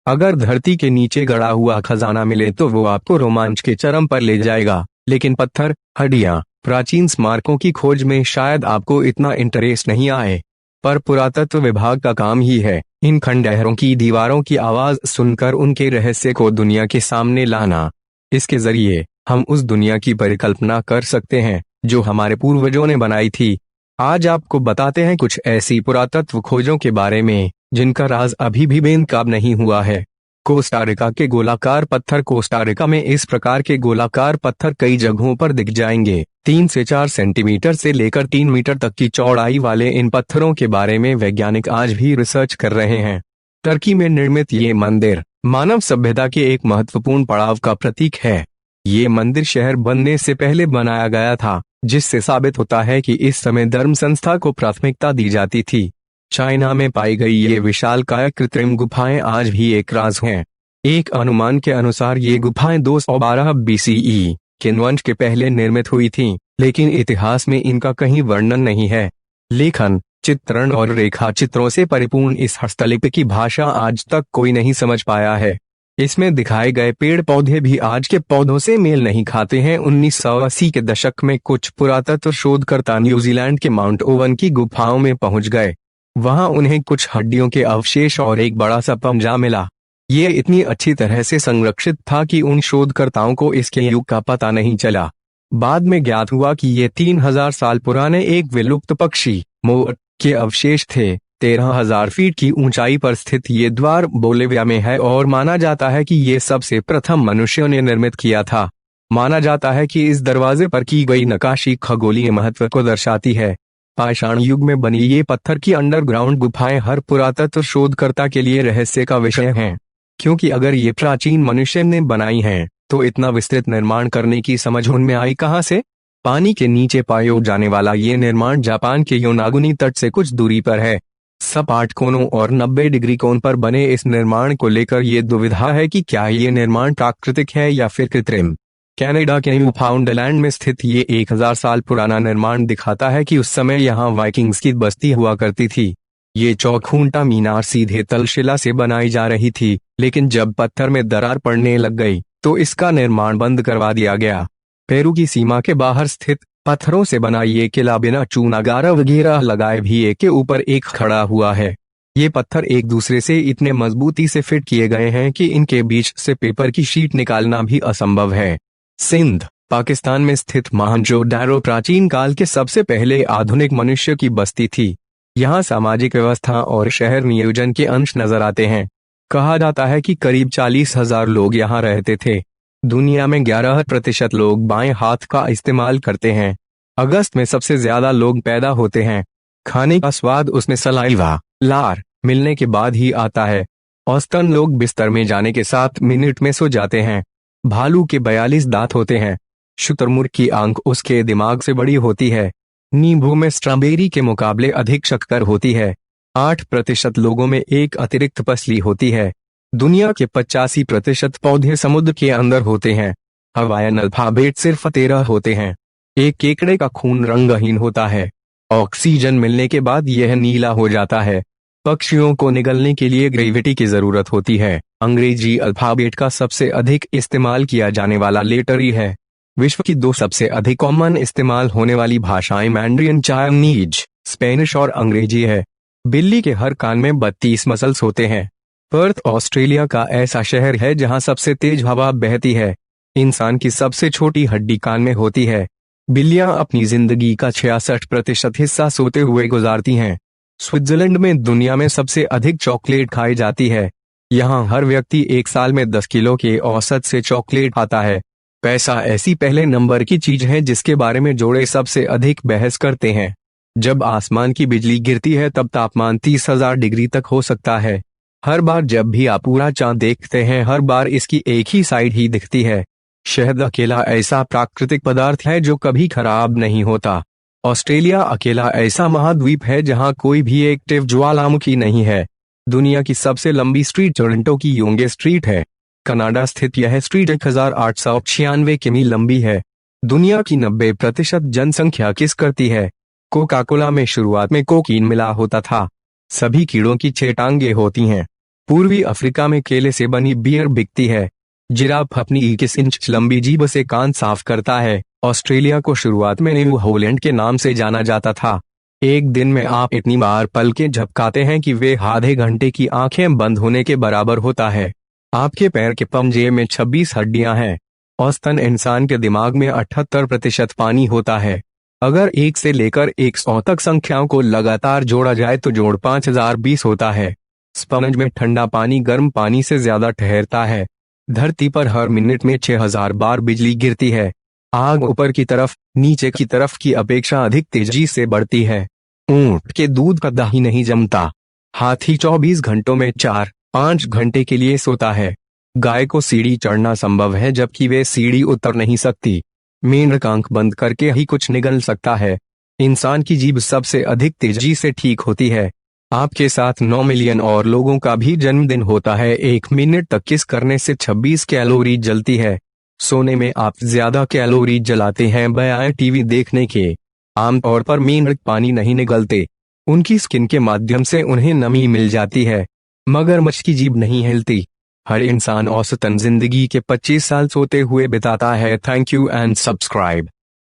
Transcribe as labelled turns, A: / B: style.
A: अगर धरती के नीचे गड़ा हुआ खजाना मिले तो वो आपको रोमांच के चरम पर ले जाएगा, लेकिन पत्थर, हड्डियां, प्राचीन स्मारकों की खोज में शायद आपको इतना इंटरेस्ट नहीं आए। पर पुरातत्व विभाग का काम ही है इन खंडहरों की दीवारों की आवाज सुनकर उनके रहस्य को दुनिया के सामने लाना। इसके जरिए हम उस दुनिया की परिकल्पना कर सकते हैं जो हमारे पूर्वजों ने बनाई थी। आज आपको बताते हैं कुछ ऐसी पुरातत्व खोजों के बारे में जिनका राज अभी भी बेनकाब नहीं हुआ है। कोस्टारिका के गोलाकार पत्थर। कोस्टारिका में इस प्रकार के गोलाकार पत्थर कई जगहों पर दिख जाएंगे। 3 से 4 सेंटीमीटर से लेकर 3 मीटर तक की चौड़ाई वाले इन पत्थरों के बारे में वैज्ञानिक आज भी रिसर्च कर रहे हैं। टर्की में निर्मित ये मंदिर मानव सभ्यता के एक महत्वपूर्ण पड़ाव का प्रतीक है। ये मंदिर शहर बनने से पहले बनाया गया था, जिससे साबित होता है कि इस समय धर्म संस्था को प्राथमिकता दी जाती थी। चाइना में पाई गई ये विशालकाय कृत्रिम गुफाएं आज भी एक राज हैं। एक अनुमान के अनुसार ये गुफाएं 212 BCE किन वंश के पहले निर्मित हुई थीं, लेकिन इतिहास में इनका कहीं वर्णन नहीं है। लेखन, चित्रण और रेखा चित्रों से परिपूर्ण इस हस्तलिपि की भाषा आज तक कोई नहीं समझ पाया है। इसमें दिखाए गए पेड़ पौधे भी आज के पौधों से मेल नहीं खाते हैं। 1980 के दशक में कुछ पुरातत्व शोधकर्ता न्यूजीलैंड के माउंट ओवन की गुफाओं में पहुंच गए। वहां उन्हें कुछ हड्डियों के अवशेष और एक बड़ा सा पंजा मिला। ये इतनी अच्छी तरह से संरक्षित था कि उन शोधकर्ताओं को इसके युग का पता नहीं चला। बाद में ज्ञात हुआ कि ये 3000 साल पुराने एक विलुप्त पक्षी मोर के अवशेष थे। 13,000 फीट की ऊंचाई पर स्थित ये द्वार बोलिविया में है और माना जाता है कि ये सबसे प्रथम मनुष्यों ने निर्मित किया था। माना जाता है कि इस दरवाजे पर की गई नक्काशी खगोलीय महत्व को दर्शाती है। पाषाण युग में बनी ये पत्थर की अंडरग्राउंड गुफाएं हर पुरातत्व शोधकर्ता के लिए रहस्य का विषय हैं, क्योंकि अगर ये प्राचीन मनुष्य ने बनाई हैं, तो इतना विस्तृत निर्माण करने की समझ उनमें आई कहां से? पानी के नीचे पाया जाने वाला ये निर्माण जापान के योनागुनी तट से कुछ दूरी पर है। सपाट कोनों और 90 डिग्री कोण पर बने इस निर्माण को लेकर ये दुविधा है कि क्या ये निर्माण प्राकृतिक है या फिर कृत्रिम। कनाडा के न्यूफाउंडलैंड में स्थित ये 1000 साल पुराना निर्माण दिखाता है कि उस समय यहाँ वाइकिंग्स की बस्ती हुआ करती थी। ये चौखूंटा मीनार सीधे तलशिला से बनाई जा रही थी, लेकिन जब पत्थर में दरार पड़ने लग गई तो इसका निर्माण बंद करवा दिया गया। पेरू की सीमा के बाहर स्थित पत्थरों से बना ये किला बिना चूनागारा वगैरह लगाए भी एक के ऊपर एक खड़ा हुआ है। ये पत्थर एक दूसरे से इतने मजबूती से फिट किए गए हैं कि इनके बीच से पेपर की शीट निकालना भी असंभव है। सिंध, पाकिस्तान में स्थित मोहनजोदारो प्राचीन काल के सबसे पहले आधुनिक मनुष्य की बस्ती थी। यहाँ सामाजिक व्यवस्था और शहर नियोजन के अंश नजर आते हैं। कहा जाता है कि करीब 40,000 लोग यहाँ रहते थे। दुनिया में 11% लोग बाएं हाथ का इस्तेमाल करते हैं। अगस्त में सबसे ज्यादा लोग पैदा होते हैं। खाने का स्वाद उसमें सलाइवा, लार मिलने के बाद ही आता है। औसतन लोग बिस्तर में जाने के 7 मिनट में सो जाते हैं। भालू के 42 दांत होते हैं। शुतुरमुर्ग की आंख उसके दिमाग से बड़ी होती है। नींबू में स्ट्रॉबेरी के मुकाबले अधिक शक्कर होती है। 8% लोगों में एक अतिरिक्त पसली होती है। दुनिया के 85% पौधे समुद्र के अंदर होते हैं। हवाईयन अल्फाबेट सिर्फ 13 होते हैं। एक केकड़े का खून रंगहीन होता है। ऑक्सीजन मिलने के बाद यह नीला हो जाता है। पक्षियों को निगलने के लिए ग्रेविटी की जरूरत होती है। अंग्रेजी अल्फाबेट का सबसे अधिक इस्तेमाल किया जाने वाला लेटर ई है। विश्व की 2 सबसे अधिक कॉमन इस्तेमाल होने वाली भाषाएं मैंड्रियन, चाइनीज, स्पेनिश और अंग्रेजी है। बिल्ली के हर कान में 32 मसल्स होते हैं। पर्थ ऑस्ट्रेलिया का ऐसा शहर है जहां सबसे तेज हवा बहती है। इंसान की सबसे छोटी हड्डी कान में होती है। बिल्लियां अपनी जिंदगी का 66% हिस्सा सोते हुए गुजारती हैं। स्विट्जरलैंड में दुनिया में सबसे अधिक चॉकलेट खाई जाती है। यहाँ हर व्यक्ति एक साल में 10 किलो के औसत से चॉकलेट खाता है। पैसा ऐसी पहले नंबर की चीज है जिसके बारे में जोड़े सबसे अधिक बहस करते हैं। जब आसमान की बिजली गिरती है तब तापमान 30,000 डिग्री तक हो सकता है। हर बार जब भी आप पूरा चांद देखते हैं, हर बार इसकी एक ही साइड ही दिखती है। शहद अकेला ऐसा प्राकृतिक पदार्थ है जो कभी खराब नहीं होता। ऑस्ट्रेलिया अकेला ऐसा महाद्वीप है जहां कोई भी एक्टिव ज्वालामुखी नहीं है। दुनिया की सबसे लंबी स्ट्रीट टोरंटो की योंगे स्ट्रीट है। कनाडा स्थित यह स्ट्रीट 1896 किमी लंबी है। दुनिया की 90% जनसंख्या किस करती है। कोका कोला में शुरुआत में कोकीन मिला होता था। सभी कीड़ों की 6 टांगे होती हैं। पूर्वी अफ्रीका में केले से बनी बियर बिकती है। जिराफ अपनी 21 इंच लंबी जीभ से कान साफ करता है। ऑस्ट्रेलिया को शुरुआत में न्यू हॉलैंड के नाम से जाना जाता था। एक दिन में आप इतनी बार पलकें झपकाते हैं कि वे आधे घंटे की आंखें बंद होने के बराबर होता है। आपके पैर के पंजे में 26 हड्डियां हैं। औसतन इंसान के दिमाग में 78% पानी होता है। अगर 1 से लेकर 100 तक संख्याओं को लगातार जोड़ा जाए तो जोड़ 5020 होता है। स्पंज में ठंडा पानी गर्म पानी से ज्यादा ठहरता है। धरती पर हर मिनट में 6000 बार बिजली गिरती है। आग ऊपर की तरफ नीचे की तरफ की अपेक्षा अधिक तेजी से बढ़ती है। ऊंट के दूध का दही नहीं जमता। हाथी 24 घंटों में 4-5 घंटे के लिए सोता है। गाय को सीढ़ी चढ़ना संभव है जबकि वे सीढ़ी उतर नहीं सकती। मेंढक आंख बंद करके ही कुछ निगल सकता है। इंसान की जीभ सबसे अधिक तेजी से ठीक होती है। आपके साथ 9 मिलियन और लोगों का भी जन्मदिन होता है। 1 मिनट तक किस करने से 26 कैलोरी जलती है। सोने में आप ज्यादा कैलोरी जलाते हैं बजाय टीवी देखने के। आमतौर पर मेंढक पानी नहीं निगलते। उनकी स्किन के माध्यम से उन्हें नमी मिल जाती है। मगरमच्छ की जीभ नहीं हिलती। हर इंसान औसतन जिंदगी के 25 साल सोते हुए बिताता है। Thank you and subscribe.